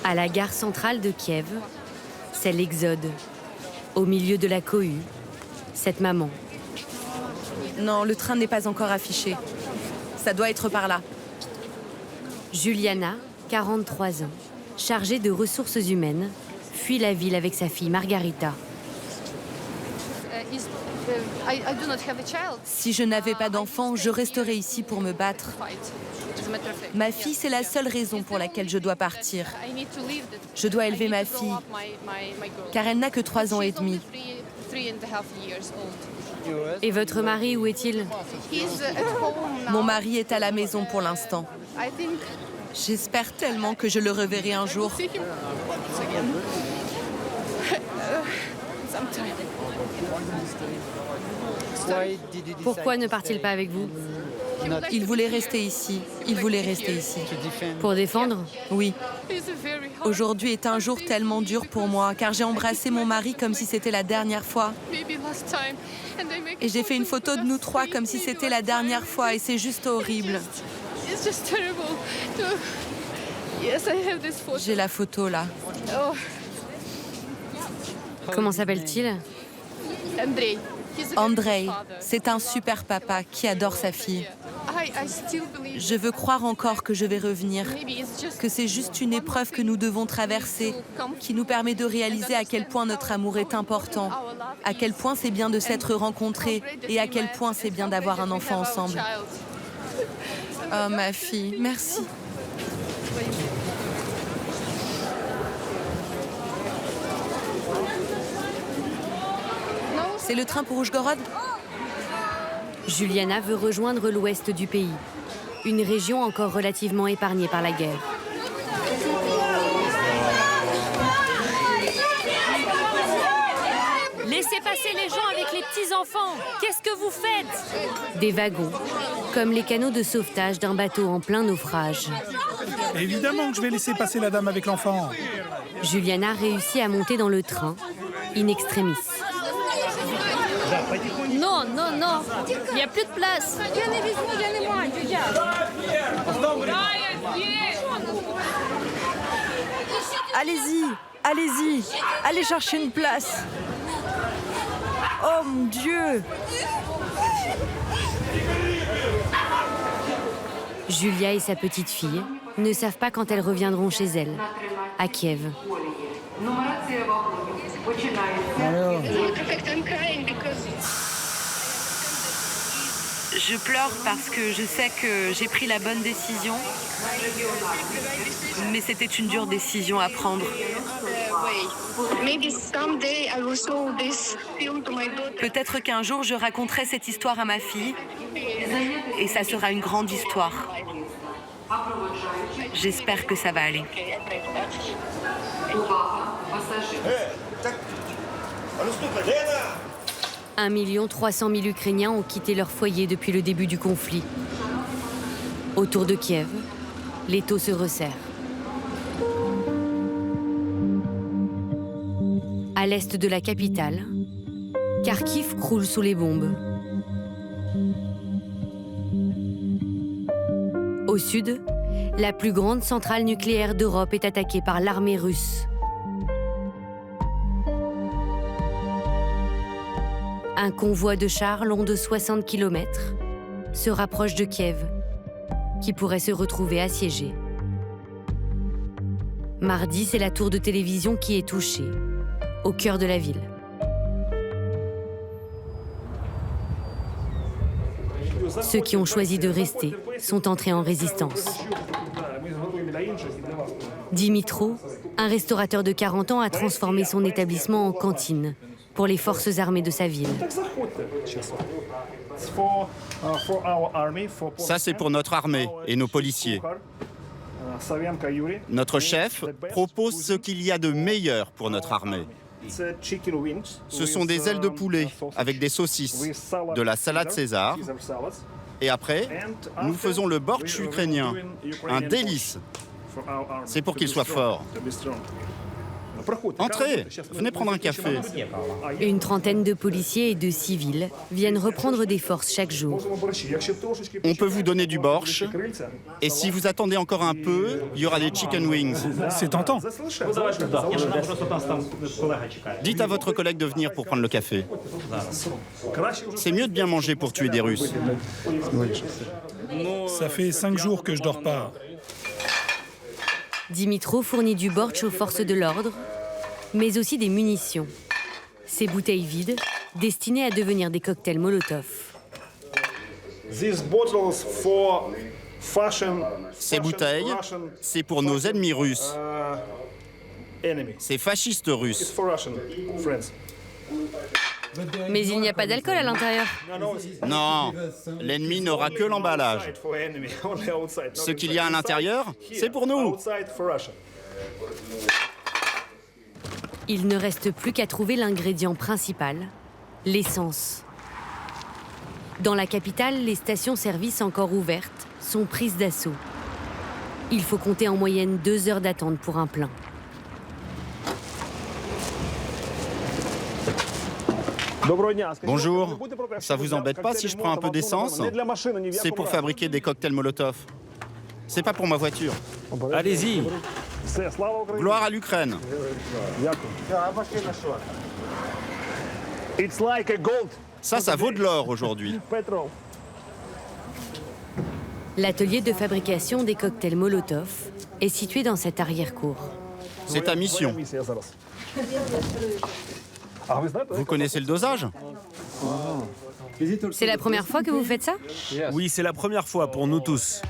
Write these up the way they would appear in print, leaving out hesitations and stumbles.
À la gare centrale de Kiev, c'est l'exode. Au milieu de la cohue, cette maman. Non, le train n'est pas encore affiché. Ça doit être par là. Juliana, 43 ans, chargée de ressources humaines, fuit la ville avec sa fille Margarita. Si je n'avais pas d'enfant, je resterais ici pour me battre. Ma fille, c'est la seule raison pour laquelle je dois partir. Je dois élever ma fille, car elle n'a que 3 ans et demi. Et votre mari, où est-il? Mon mari est à la maison pour l'instant. J'espère tellement que je le reverrai un jour. Pourquoi ne part-il pas avec vous? Il voulait rester ici. Il voulait rester ici. Pour défendre? Oui. Aujourd'hui est un jour tellement dur pour moi, car j'ai embrassé mon mari comme si c'était la dernière fois. Et j'ai fait une photo de nous 3 comme si c'était la dernière fois, et c'est juste horrible. J'ai la photo là. Comment s'appelle-t-il? Andrei, c'est un super papa qui adore sa fille. Je veux croire encore que je vais revenir, que c'est juste une épreuve que nous devons traverser, qui nous permet de réaliser à quel point notre amour est important, à quel point c'est bien de s'être rencontrés et à quel point c'est bien d'avoir un enfant ensemble. Oh ma fille, merci. C'est le train pour Oujgorod? Juliana veut rejoindre l'ouest du pays, une région encore relativement épargnée par la guerre. Laissez passer les gens avec les petits-enfants! Qu'est-ce que vous faites? Des wagons, comme les canaux de sauvetage d'un bateau en plein naufrage. Évidemment que je vais laisser passer la dame avec l'enfant. Juliana réussit à monter dans le train, in extremis. Non, non, non, il n'y a plus de place. Allez-y, allez-y, allez chercher une place. Oh mon Dieu! Julia et sa petite fille ne savent pas quand elles reviendront chez elles, à Kiev. Je pleure parce que je sais que j'ai pris la bonne décision, mais c'était une dure décision à prendre. Peut-être qu'un jour je raconterai cette histoire à ma fille et ça sera une grande histoire. J'espère que ça va aller. 1 300 000 Ukrainiens ont quitté leur foyer depuis le début du conflit. Autour de Kiev, l'étau se resserre. À l'est de la capitale, Kharkiv croule sous les bombes. Au sud, la plus grande centrale nucléaire d'Europe est attaquée par l'armée russe. Un convoi de chars long de 60 km se rapproche de Kiev, qui pourrait se retrouver assiégée. Mardi, c'est la tour de télévision qui est touchée, au cœur de la ville. Ceux qui ont choisi de rester sont entrés en résistance. Dimitro, un restaurateur de 40 ans, a transformé son établissement en cantine pour les forces armées de sa ville. Ça, c'est pour notre armée et nos policiers. Notre chef propose ce qu'il y a de meilleur pour notre armée. Ce sont des ailes de poulet avec des saucisses, de la salade César. Et après, nous faisons le bortsch ukrainien, un délice. C'est pour qu'il soit fort. Entrez, venez prendre un café. Une trentaine de policiers et de civils viennent reprendre des forces chaque jour. On peut vous donner du borsch. Et si vous attendez encore un peu, il y aura des chicken wings. C'est tentant. Dites à votre collègue de venir pour prendre le café. C'est mieux de bien manger pour tuer des Russes. Ça fait 5 jours que je dors pas. Dimitro fournit du bortsch aux forces de l'ordre, mais aussi des munitions. Ces bouteilles vides, destinées à devenir des cocktails Molotov. Ces bouteilles, c'est pour nos ennemis russes. Ces fascistes russes. Mais il n'y a pas d'alcool à l'intérieur. Non, l'ennemi n'aura que l'emballage. Ce qu'il y a à l'intérieur, c'est pour nous. Il ne reste plus qu'à trouver l'ingrédient principal, l'essence. Dans la capitale, les stations-service encore ouvertes sont prises d'assaut. Il faut compter en moyenne 2 heures d'attente pour un plein. Bonjour, ça vous embête pas si je prends un peu d'essence? C'est pour fabriquer des cocktails Molotov. C'est pas pour ma voiture. Allez-y. Gloire à l'Ukraine. Ça vaut de l'or aujourd'hui. L'atelier de fabrication des cocktails Molotov est situé dans cette arrière-cour. C'est ta mission. Vous connaissez le dosage? C'est la première fois que vous faites ça? Oui, c'est la première fois pour nous tous.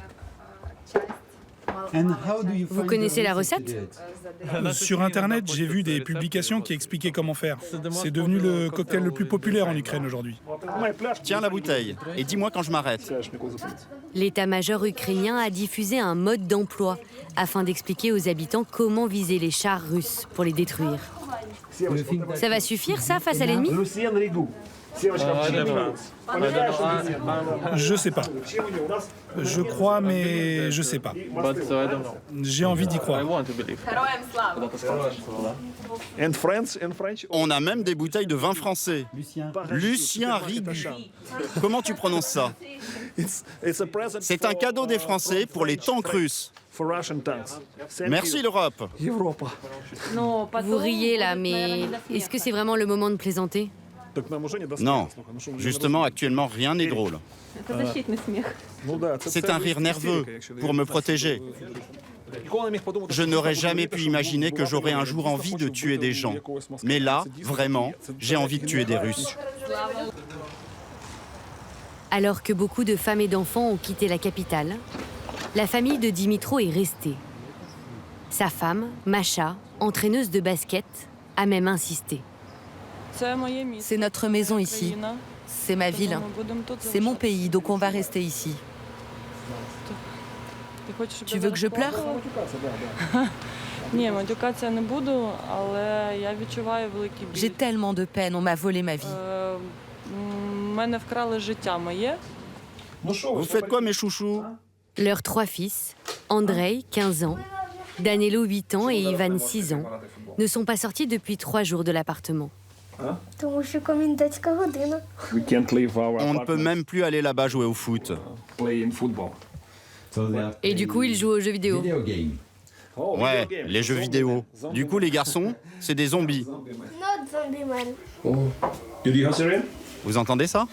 Vous connaissez la recette? Sur Internet, j'ai vu des publications qui expliquaient comment faire. C'est devenu le cocktail le plus populaire en Ukraine aujourd'hui. Tiens la bouteille et dis-moi quand je m'arrête. L'état-major ukrainien a diffusé un mode d'emploi afin d'expliquer aux habitants comment viser les chars russes pour les détruire. Ça va suffire, ça, face à l'ennemi? Je sais pas. Je crois, mais je sais pas. J'ai envie d'y croire. On a même des bouteilles de vin français. Lucien Rigu. Comment tu prononces ça? C'est un cadeau des Français pour les tanks russes. Merci l'Europe. Vous riez là, mais est-ce que c'est vraiment le moment de plaisanter? Non, justement, actuellement, rien n'est drôle. C'est un rire nerveux pour me protéger. Je n'aurais jamais pu imaginer que j'aurais un jour envie de tuer des gens. Mais là, vraiment, j'ai envie de tuer des Russes. Alors que beaucoup de femmes et d'enfants ont quitté la capitale, la famille de Dimitro est restée. Sa femme, Masha, entraîneuse de basket, a même insisté. C'est notre maison ici. C'est ma ville. C'est mon pays, donc on va rester ici. Tu veux que je pleure? J'ai tellement de peine, on m'a volé ma vie. Vous faites quoi, mes chouchous? Leurs 3 fils, Andrei, 15 ans, Danilo, 8 ans et Ivan, 6 ans, ne sont pas sortis depuis 3 jours de l'appartement. On ne peut même plus aller là-bas jouer au foot. Et du coup, ils jouent aux jeux vidéo. Ouais, les jeux vidéo. Du coup, les garçons, c'est des zombies. Vous entendez ça?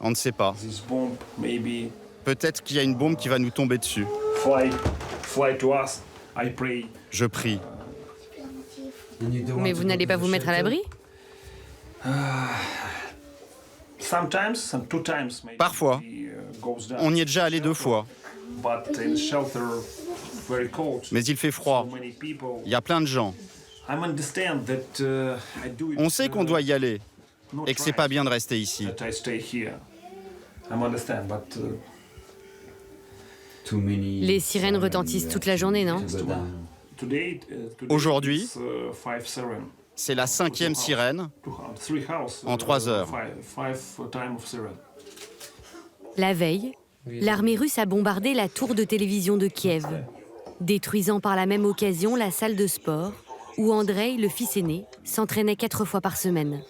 On ne sait pas. Peut-être qu'il y a une bombe qui va nous tomber dessus. Je prie. Mais vous n'allez pas vous mettre à l'abri? Parfois. On y est déjà allé 2 fois. Mais il fait froid. Il y a plein de gens. On sait qu'on doit y aller et que c'est pas bien de rester ici. Les sirènes retentissent toute la journée, non? Aujourd'hui, C'est la 5e sirène en 3 heures. La veille, l'armée russe a bombardé la tour de télévision de Kiev, détruisant par la même occasion la salle de sport où Andrei, le fils aîné, s'entraînait 4 fois par semaine.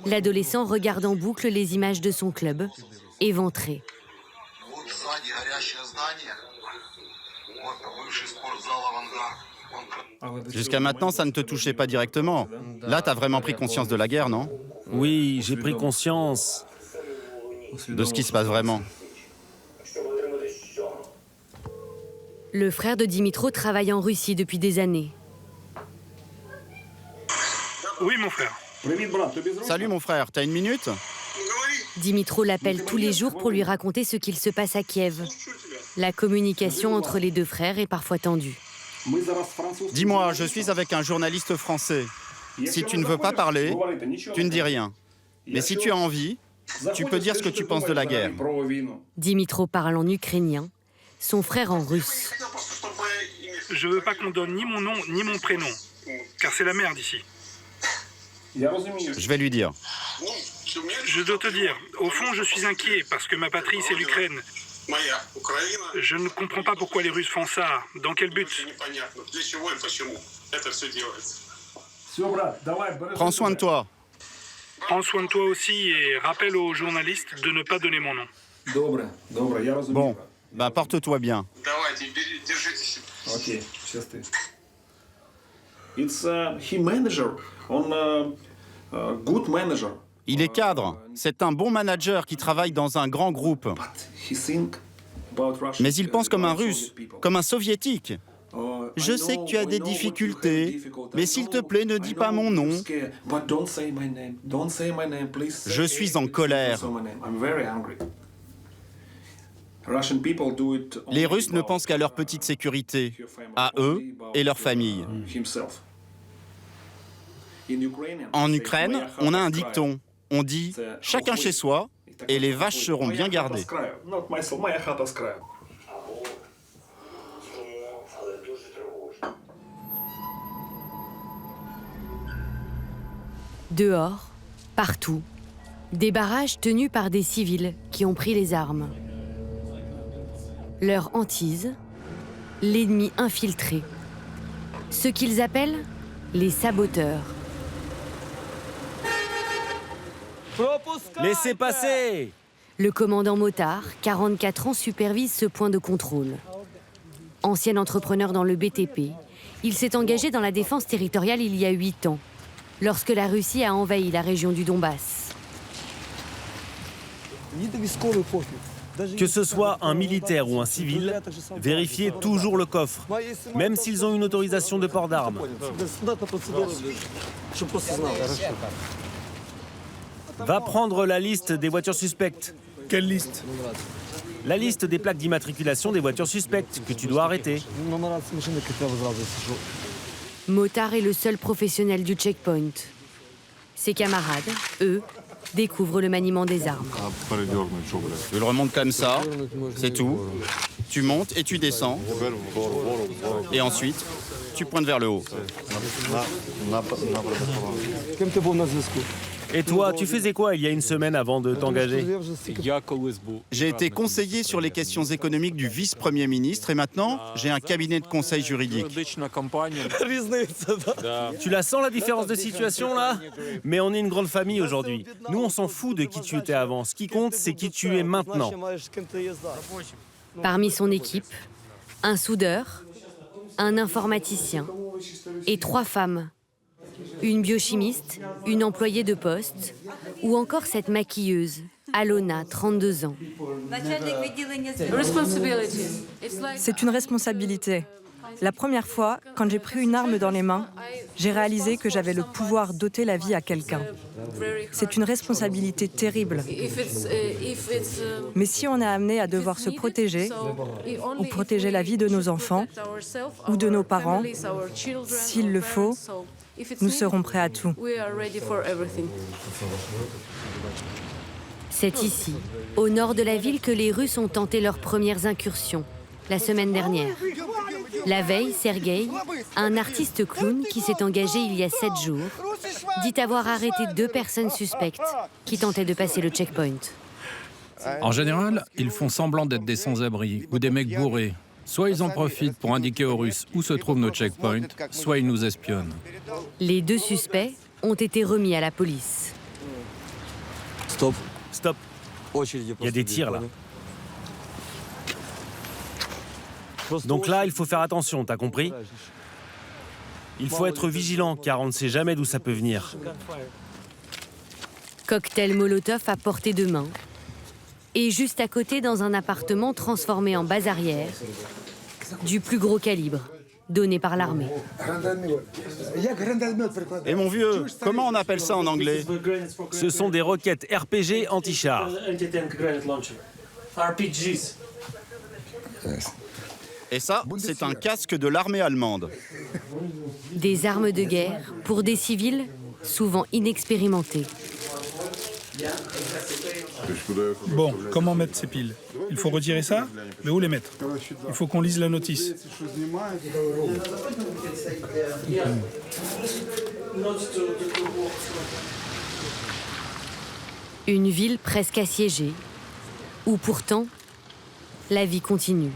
L'adolescent regarde en boucle les images de son club, éventré. Jusqu'à maintenant, ça ne te touchait pas directement. Là, t'as vraiment pris conscience de la guerre, non? Oui, j'ai pris conscience. De ce qui se passe vraiment. Le frère de Dimitro travaille en Russie depuis des années. Oui, mon frère. Salut mon frère, t'as une minute? Dimitro l'appelle tous les jours pour lui raconter ce qu'il se passe à Kiev. La communication entre les deux frères est parfois tendue. Dis-moi, je suis avec un journaliste français. Si tu ne veux pas parler, tu ne dis rien. Mais si tu as envie, tu peux dire ce que tu penses de la guerre. Dimitro parle en ukrainien, son frère en russe. Je veux pas qu'on donne ni mon nom ni mon prénom, car c'est la merde ici. Je vais lui dire. Je dois te dire, au fond, je suis inquiet parce que ma patrie, c'est l'Ukraine. Je ne comprends pas pourquoi les Russes font ça. Dans quel but? Prends soin de toi. Prends soin de toi aussi et rappelle aux journalistes de ne pas donner mon nom. Bon, ben porte-toi bien. Ok, счасти. It's he manager on good manager. Il est cadre. C'est un bon manager qui travaille dans un grand groupe. Mais il pense comme un Russe, comme un Soviétique. Je sais que tu as des difficultés, mais s'il te plaît, ne dis pas mon nom. Je suis en colère. Les Russes ne pensent qu'à leur petite sécurité, à eux et leur famille. En Ukraine, on a un dicton. On dit « chacun chez soi » et les vaches seront bien gardées. Dehors, partout, des barrages tenus par des civils qui ont pris les armes. Leur hantise, l'ennemi infiltré. Ce qu'ils appellent les saboteurs. Laissez passer! Le commandant Motard, 44 ans, supervise ce point de contrôle. Ancien entrepreneur dans le BTP, il s'est engagé dans la défense territoriale il y a 8 ans, lorsque la Russie a envahi la région du Donbass. Que ce soit un militaire ou un civil, vérifiez toujours le coffre, même s'ils ont une autorisation de port d'armes. Va prendre la liste des voitures suspectes. Quelle liste? La liste des plaques d'immatriculation des voitures suspectes que tu dois arrêter. Motard est le seul professionnel du checkpoint. Ses camarades, eux, découvrent le maniement des armes. Tu le remontes comme ça, c'est tout. Tu montes et tu descends. Et ensuite, tu pointes vers le haut. Et toi, tu faisais quoi il y a une semaine avant de t'engager? J'ai été conseiller sur les questions économiques du vice-premier ministre et maintenant, j'ai un cabinet de conseil juridique. Tu la sens la différence de situation là? Mais on est une grande famille aujourd'hui. Nous, on s'en fout de qui tu étais avant. Ce qui compte, c'est qui tu es maintenant. Parmi son équipe, un soudeur, un informaticien et 3 femmes. Une biochimiste, une employée de poste ou encore cette maquilleuse, Alona, 32 ans. C'est une responsabilité. La première fois, quand j'ai pris une arme dans les mains, j'ai réalisé que j'avais le pouvoir d'ôter la vie à quelqu'un. C'est une responsabilité terrible. Mais si on est amené à devoir se protéger, ou protéger la vie de nos enfants, ou de nos parents, s'il le faut, nous serons prêts à tout. C'est ici, au nord de la ville, que les Russes ont tenté leurs premières incursions, la semaine dernière. La veille, Sergueï, un artiste clown qui s'est engagé il y a 7 jours, dit avoir arrêté 2 personnes suspectes qui tentaient de passer le checkpoint. En général, ils font semblant d'être des sans-abri ou des mecs bourrés. Soit ils en profitent pour indiquer aux Russes où se trouvent nos checkpoints, soit ils nous espionnent. Les 2 suspects ont été remis à la police. Stop. Il y a des tirs là. Donc là, il faut faire attention, t'as compris? Il faut être vigilant car on ne sait jamais d'où ça peut venir. Cocktail Molotov à portée de main. Et juste à côté, dans un appartement transformé en base arrière, du plus gros calibre, donné par l'armée. Et mon vieux, comment on appelle ça en anglais? Ce sont des roquettes RPG anti-char. Et ça, c'est un casque de l'armée allemande. Des armes de guerre pour des civils souvent inexpérimentés. Bon, comment mettre ces piles? Il faut retirer ça? Mais où les mettre? Il faut qu'on lise la notice. Une ville presque assiégée, où pourtant, la vie continue.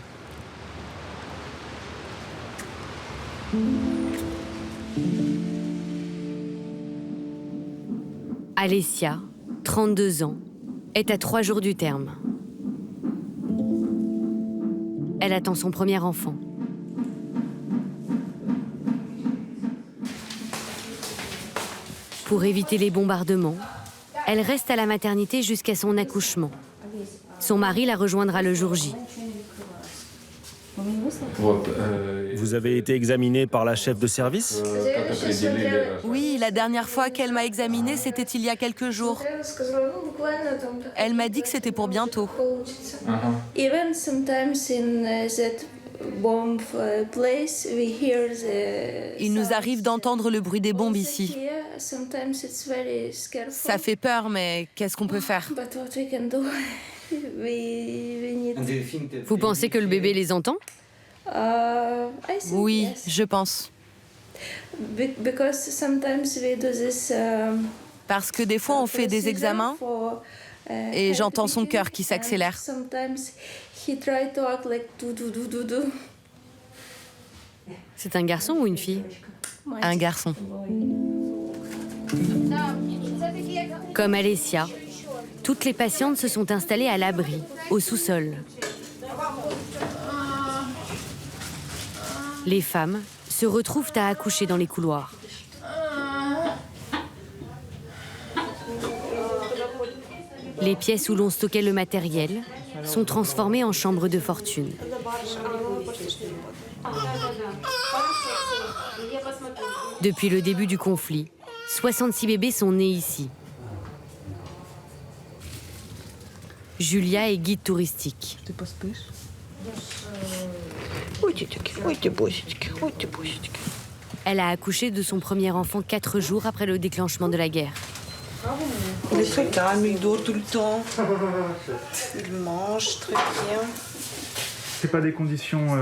Alessia, 32 ans, est à 3 jours du terme. Elle attend son premier enfant. Pour éviter les bombardements, elle reste à la maternité jusqu'à son accouchement. Son mari la rejoindra le jour J. Vous avez été examiné par la chef de service? Oui, la dernière fois qu'elle m'a examinée, c'était il y a quelques jours. Elle m'a dit que c'était pour bientôt. Il nous arrive d'entendre le bruit des bombes ici. Ça fait peur, mais qu'est-ce qu'on peut faire? Vous pensez que le bébé les entend? Oui, je pense. Parce que des fois, on fait des examens et j'entends son cœur qui s'accélère. C'est un garçon ou une fille? Un garçon. Comme Alessia, toutes les patientes se sont installées à l'abri, au sous-sol. Les femmes se retrouvent à accoucher dans les couloirs. Les pièces où l'on stockait le matériel sont transformées en chambres de fortune. Depuis le début du conflit, 66 bébés sont nés ici. Julia est guide touristique. Elle a accouché de son premier enfant 4 jours après le déclenchement de la guerre. Il est très calme, il dort tout le temps. Il mange très bien. C'est pas des conditions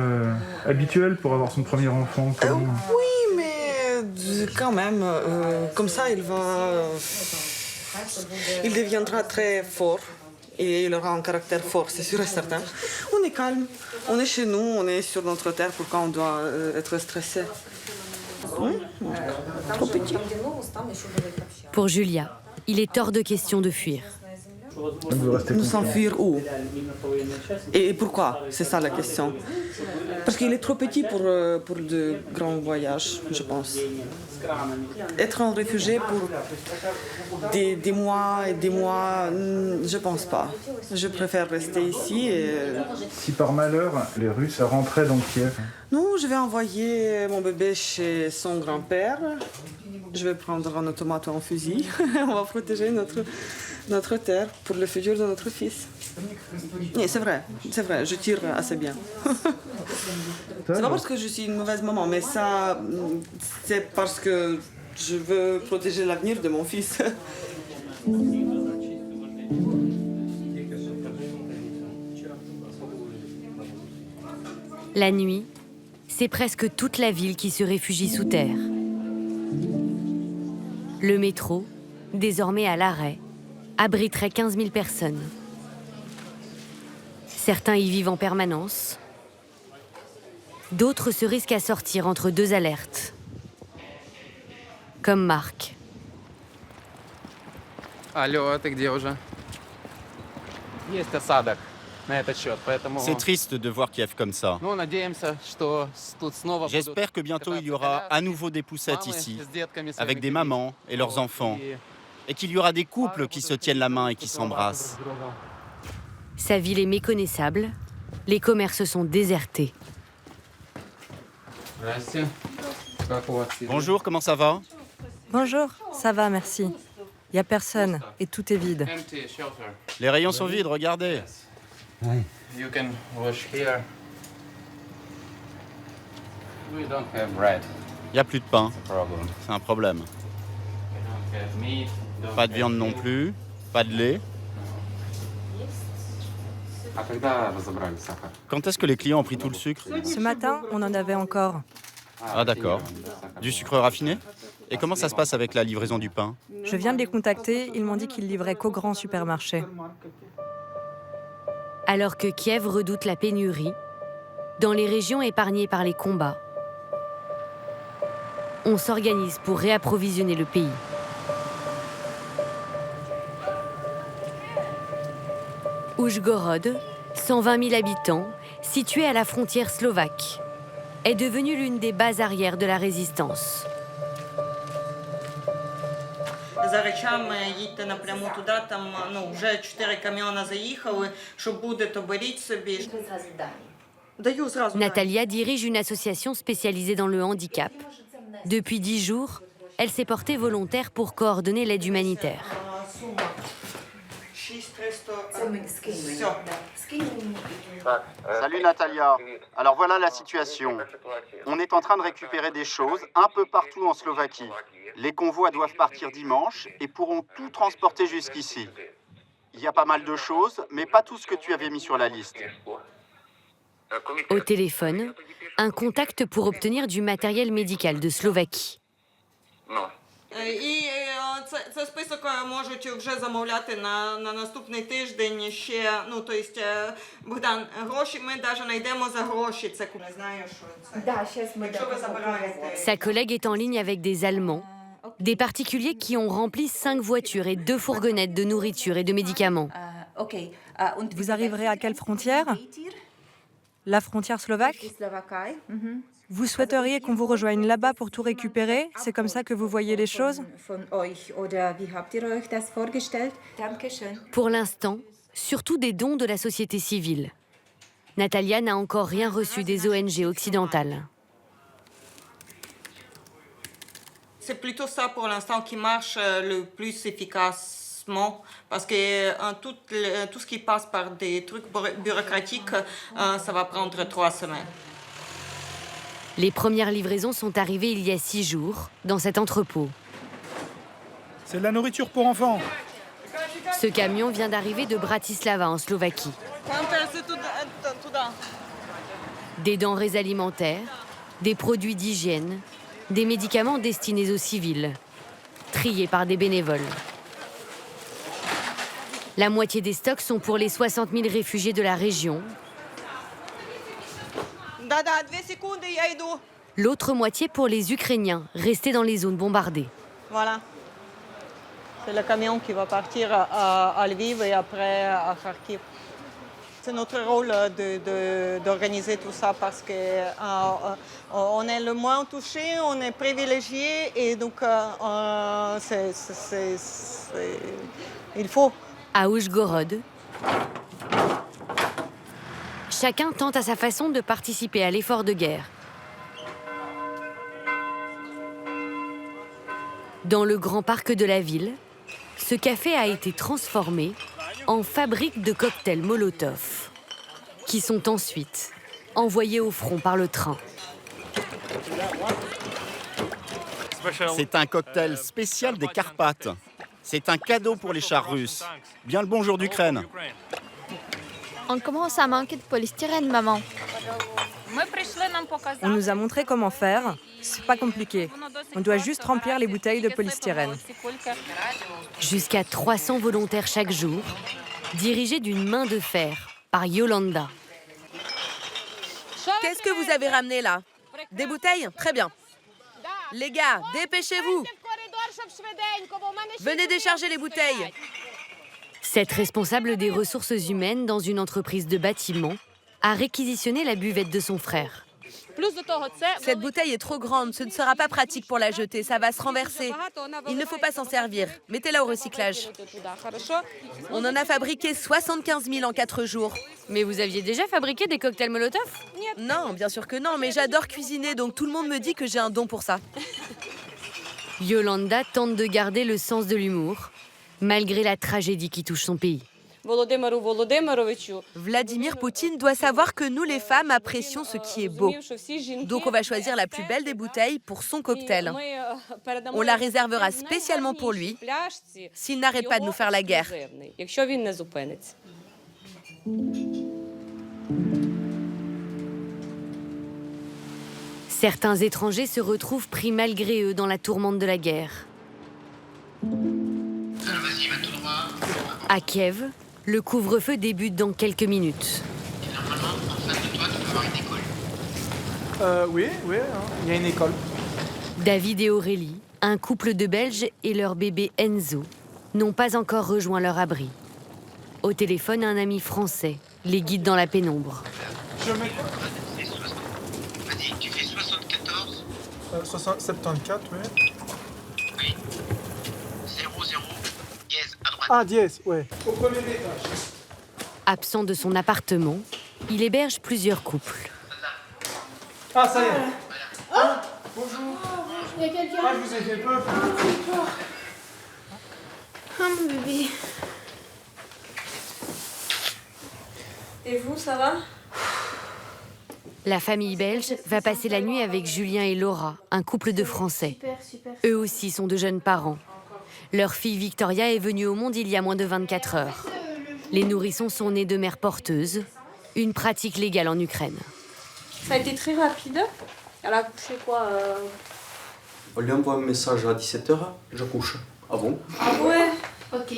habituelles pour avoir son premier enfant? Oui, mais quand même, comme ça, il deviendra très fort. Et il aura un caractère fort, c'est sûr et certain. On est calme, on est chez nous, on est sur notre terre, pourquoi on doit être stressé? Trop petit. Pour Julia, il est hors de question de fuir. Nous s'enfuir où? Et pourquoi? C'est ça la question. Parce qu'il est trop petit pour de grands voyages, je pense. Être un réfugié pour des mois et des mois, je pense pas. Je préfère rester ici. Si par malheur, les Russes rentraient dans Kiev? Non, je vais envoyer mon bébé chez son grand-père. Je vais prendre un automate ou un fusil. On va protéger notre terre pour le futur de notre fils. Et c'est vrai, je tire assez bien. C'est pas parce que je suis une mauvaise maman, mais ça, c'est parce que je veux protéger l'avenir de mon fils. La nuit, c'est presque toute la ville qui se réfugie sous terre. Le métro, désormais à l'arrêt, abriterait 15 000 personnes. Certains y vivent en permanence. D'autres se risquent à sortir entre deux alertes. Comme Marc. Алло, ты где уже? Есть осадок на этот счет, поэтому... C'est triste de voir Kiev comme ça. Ну, надеемся, что тут снова будут J'espère que bientôt il y aura à nouveau des poussettes ici, avec des mamans et leurs enfants, et qu'il y aura des couples qui se tiennent la main et qui s'embrassent. Sa ville est méconnaissable, les commerces sont désertés. Здрасте. Как у вас? Bonjour, comment ça va? Bonjour, ça va, merci. Il n'y a personne et tout est vide. Empty shelter. Les rayons sont vides, regardez. You can wash here. We don't have bread. Il n'y a plus de pain, Problem. c'est un problème. We don't have meat. Pas de viande non plus, pas de lait. А когда разобрали сахар? Quand est-ce que les clients ont pris tout le sucre? Ce matin, on en avait encore. Ah d'accord. Du sucre raffiné? Et comment ça se passe avec la livraison du pain? Je viens de les contacter, ils m'ont dit qu'ils livraient qu'au grand supermarché. Alors que Kiev redoute la pénurie, dans les régions épargnées par les combats, on s'organise pour réapprovisionner le pays. Oujgorod, 120 000 habitants, situé à la frontière slovaque, est devenu l'une des bases arrières de la résistance. За речами їдьте напряму туди, там вже 4 каміони заїхали, що буде, то беріть собі. Даю зразу. Natalia dirige une association spécialisée dans le handicap. Depuis 10 jours, elle s'est portée volontaire pour coordonner l'aide humanitaire. Salut Natalia. Alors voilà la situation. On est en train de récupérer des choses un peu partout en Slovaquie. Les convois doivent partir dimanche et pourront tout transporter jusqu'ici. Il y a pas mal de choses, mais pas tout ce que tu avais mis sur la liste. Au téléphone, un contact pour obtenir du matériel médical de Slovaquie. І це список можуть вже замовляти на наступний тиждень ще, тобто, Богдан, гроші ми навіть знайдемо за гроші, це не знаю, що це. Якщо ви забираєте. Sa collègue est en ligne avec des Allemands, des particuliers qui ont rempli 5 voitures et 2 fourgonnettes de nourriture et de médicaments. Vous arriverez à quelle frontière? La frontière slovaque? Vous souhaiteriez qu'on vous rejoigne là-bas pour tout récupérer? C'est comme ça que vous voyez les choses? Pour l'instant, surtout des dons de la société civile. Natalia n'a encore rien reçu des ONG occidentales. C'est plutôt ça pour l'instant qui marche le plus efficacement parce que tout ce qui passe par des trucs bureaucratiques, ça va prendre 3 semaines. Les premières livraisons sont arrivées il y a 6 jours, dans cet entrepôt. C'est de la nourriture pour enfants. Ce camion vient d'arriver de Bratislava, en Slovaquie. Des denrées alimentaires, des produits d'hygiène, des médicaments destinés aux civils, triés par des bénévoles. La moitié des stocks sont pour les 60 000 réfugiés de la région. L'autre moitié pour les Ukrainiens restés dans les zones bombardées. Voilà. C'est le camion qui va partir à Lviv et après à Kharkiv. C'est notre rôle d'organiser tout ça parce qu'on est le moins touché, on est privilégié et donc il faut. À Oujgorod, chacun tente à sa façon de participer à l'effort de guerre. Dans le grand parc de la ville, ce café a été transformé en fabrique de cocktails Molotov, qui sont ensuite envoyés au front par le train. C'est un cocktail spécial des Carpates. C'est un cadeau pour les chars russes. Bien le bonjour d'Ukraine. On commence à manquer de polystyrène, maman. On nous a montré comment faire. C'est pas compliqué. On doit juste remplir les bouteilles de polystyrène. Jusqu'à 300 volontaires chaque jour, dirigés d'une main de fer par Yolanda. Qu'est-ce que vous avez ramené là? Des bouteilles? Très bien. Les gars, dépêchez-vous. Venez décharger les bouteilles. Cette responsable des ressources humaines dans une entreprise de bâtiment a réquisitionné la buvette de son frère. Cette bouteille est trop grande, ce ne sera pas pratique pour la jeter, ça va se renverser. Il ne faut pas s'en servir, mettez-la au recyclage. On en a fabriqué 75 000 en 4 jours. Mais vous aviez déjà fabriqué des cocktails Molotov? Non, bien sûr que non, mais j'adore cuisiner, donc tout le monde me dit que j'ai un don pour ça. Yolanda tente de garder le sens de l'humour, malgré la tragédie qui touche son pays. Vladimir Poutine doit savoir que nous, les femmes, apprécions ce qui est beau. Donc on va choisir la plus belle des bouteilles pour son cocktail. On la réservera spécialement pour lui, s'il n'arrête pas de nous faire la guerre. Certains étrangers se retrouvent pris malgré eux dans la tourmente de la guerre. À Kiev, le couvre-feu débute dans quelques minutes. Et normalement, en face de toi, tu peux avoir une école. Oui, il y a une école. David et Aurélie, un couple de Belges et leur bébé Enzo, n'ont pas encore rejoint leur abri. Au téléphone, un ami français les guide dans la pénombre. Vas-y, tu fais 74. 74, oui. Oui. 00, dièse, à droite. Ah, dièse, ouais. Au premier étage. Absent de son appartement, il héberge plusieurs couples. Ah, ça y est. Ah, bonjour. Il y a quelqu'un. Ah, je vous ai fait peur. Ah, mon bébé. Et vous, ça va? La famille belge va passer la nuit avec Julien et Laura, un couple de Français. Super. Eux aussi sont de jeunes parents. Leur fille Victoria est venue au monde il y a moins de 24 heures. Les nourrissons sont nés de mères porteuses, une pratique légale en Ukraine. Ça a été très rapide. Elle a accouché quoi On lui envoie un message à 17h, j'accouche. Ah bon? Ah ouais. Ok.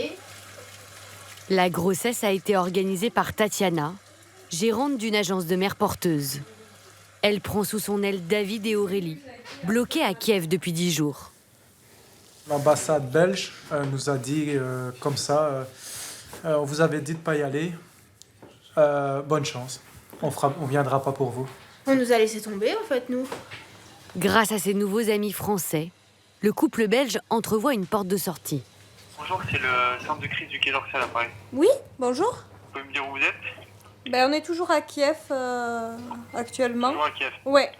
La grossesse a été organisée par Tatiana, gérante d'une agence de mères porteuses. Elle prend sous son aile David et Aurélie, bloqués à Kiev depuis 10 jours. L'ambassade belge nous a dit comme ça, on vous avait dit de ne pas y aller. Bonne chance, on viendra pas pour vous. On nous a laissé tomber en fait, nous. Grâce à ses nouveaux amis français, le couple belge entrevoit une porte de sortie. Bonjour, c'est le centre de crise du Quai d'Orsay à l'appareil. Oui, bonjour. Vous pouvez me dire où vous êtes? Ben, on est toujours à Kiev actuellement. Toujours à Kiev? Ouais.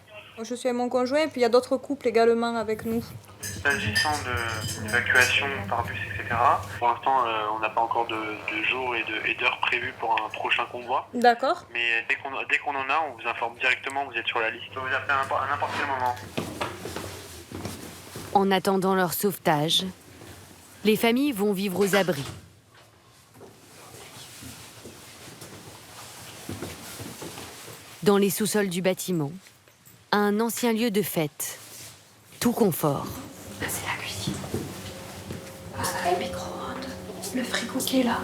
Je suis avec mon conjoint et puis il y a d'autres couples également avec nous. S'agissant d'évacuation par bus, etc., pour l'instant, on n'a pas encore de jours et d'heures prévues pour un prochain convoi. D'accord. Mais dès qu'on en a, on vous informe directement, vous êtes sur la liste. On peut vous appeler à n'importe quel moment. En attendant leur sauvetage, les familles vont vivre aux abris. Dans les sous-sols du bâtiment, un ancien lieu de fête, tout confort. Là, c'est la cuisine. Ah, le micro-ondes. Le frigo qui est là.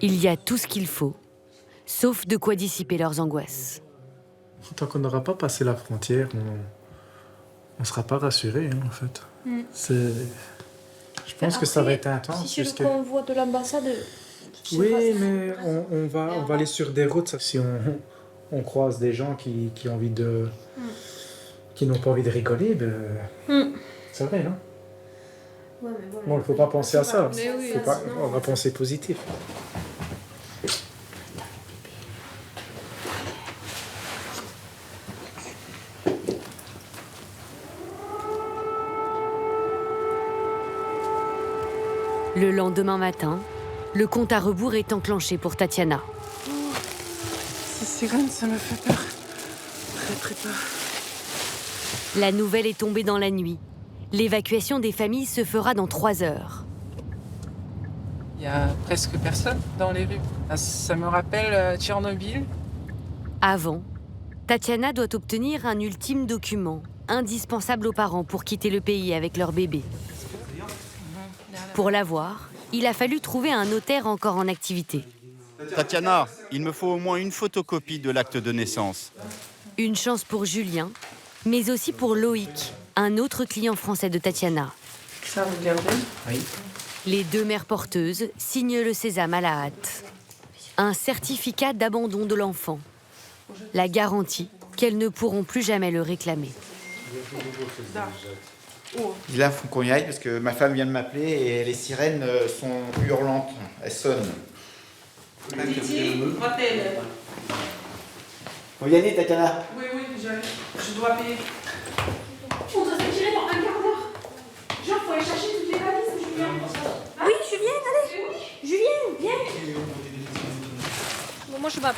Il y a tout ce qu'il faut, sauf de quoi dissiper leurs angoisses. Tant qu'on n'aura pas passé la frontière, on ne sera pas rassuré, en fait. Je pense que ça va être intense. Si c'est le convoi de l'ambassade... Oui, mais on va aller sur des routes. Si on croise des gens qui ont envie de... qui n'ont pas envie de rigoler, c'est vrai, non? Ouais, mais bon, il ne faut pas penser à ça. Oui, on va penser positif. Le lendemain matin, le compte à rebours est enclenché pour Tatiana. Ces sirènes, ça me fait peur. Très peur. La nouvelle est tombée dans la nuit. L'évacuation des familles se fera dans 3 heures. Il y a presque personne dans les rues. Ça me rappelle Tchernobyl. Avant, Tatiana doit obtenir un ultime document, indispensable aux parents pour quitter le pays avec leur bébé. Pour l'avoir, il a fallu trouver un notaire encore en activité. Tatiana, il me faut au moins une photocopie de l'acte de naissance. Une chance pour Julien, mais aussi pour Loïc, un autre client français de Tatiana. Ça, vous regardez ? Oui. Les deux mères porteuses signent le sésame à la hâte. Un certificat d'abandon de l'enfant. La garantie qu'elles ne pourront plus jamais le réclamer. Là, il faut qu'on y aille parce que ma femme vient de m'appeler et les sirènes sont hurlantes. Elles sonnent. Faut y aller, Tatiana. Oui, je dois payer. On doit se tirer dans un quart d'heure. Genre, faut aller chercher toutes les valises, Julien. Oui, Julien, allez. Julien, viens. Moi, je vais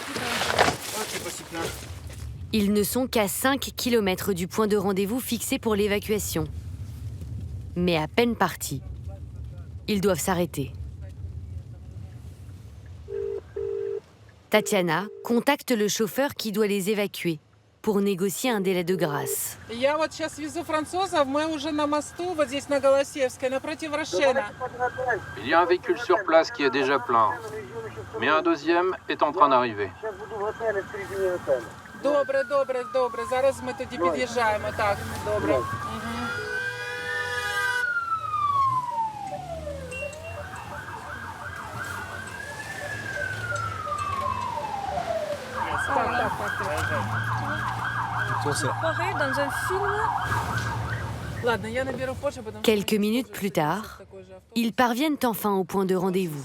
Ils ne sont qu'à 5 km du point de rendez-vous fixé pour l'évacuation. Mais à peine partis, ils doivent s'arrêter. Tatiana contacte le chauffeur qui doit les évacuer pour négocier un délai de grâce. Я вот сейчас везу французов, мы уже на мосту, вот здесь на Голосиевской, напротив Рошена. Il y a un véhicule sur place qui est déjà plein, mais un deuxième est en train d'arriver. Добре. Зараз ми тоді під'їжджаємо. Так, добре. dans un film. Quelques minutes plus tard, ils parviennent enfin au point de rendez-vous.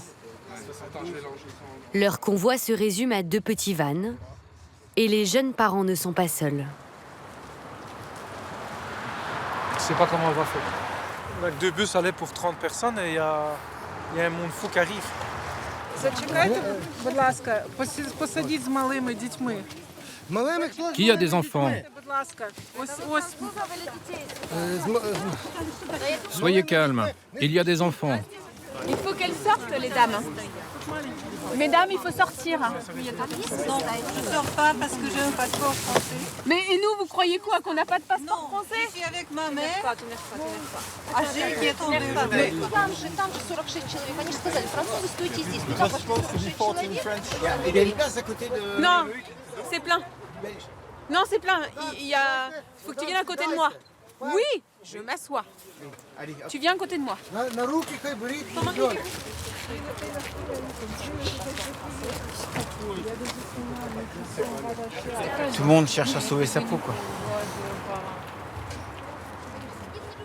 Leur convoi se résume à 2 petits vans et les jeunes parents ne sont pas seuls. Je sais pas comment on va faire. Avec 2 bus allés pour 30 personnes et il y a un monde fou qui arrive. Зачекайте, будь ласка, посадіть з малими дітьми. Qui a des enfants? Будь ласка, ось. Soyez calmes, il y a des enfants. Il faut qu'elles sortent, les dames. Mesdames, il faut sortir. Non, je ne sors pas parce que j'ai un passeport français. Mais et nous, vous croyez quoi, qu'on n'a pas de passeport français? Je suis avec ma mère. Ah, j'ai qui est tombée. Там же 46 человек. Они же сказали, французы, стойте здесь. Туда пошло 46 человек. Il y a une place à côté de... Non, c'est plein. Non, c'est plein. Il y a... faut que tu viennes à côté de moi. Oui, je m'assois. Tu viens à côté de moi. Tout le monde cherche à sauver sa peau, quoi.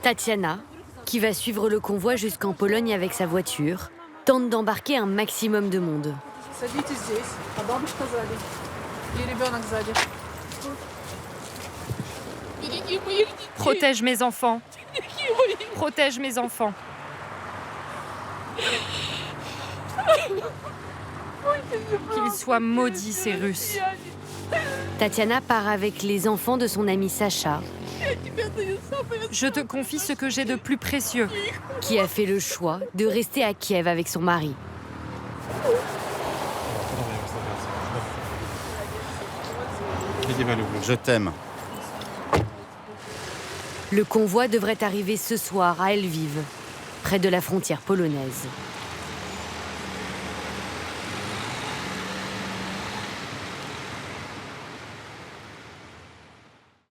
Tatiana, qui va suivre le convoi jusqu'en Pologne avec sa voiture, tente d'embarquer un maximum de monde. Садитесь здесь, а бабушка сзади. И ребенок сзади. Protège mes enfants. Protège mes enfants. Qu'ils soient maudits, ces Russes. Tatiana part avec les enfants de son ami Sacha, Je te confie ce que j'ai de plus précieux. qui a fait le choix de rester à Kiev avec son mari. Je t'aime. Le convoi devrait arriver ce soir à Lviv, près de la frontière polonaise.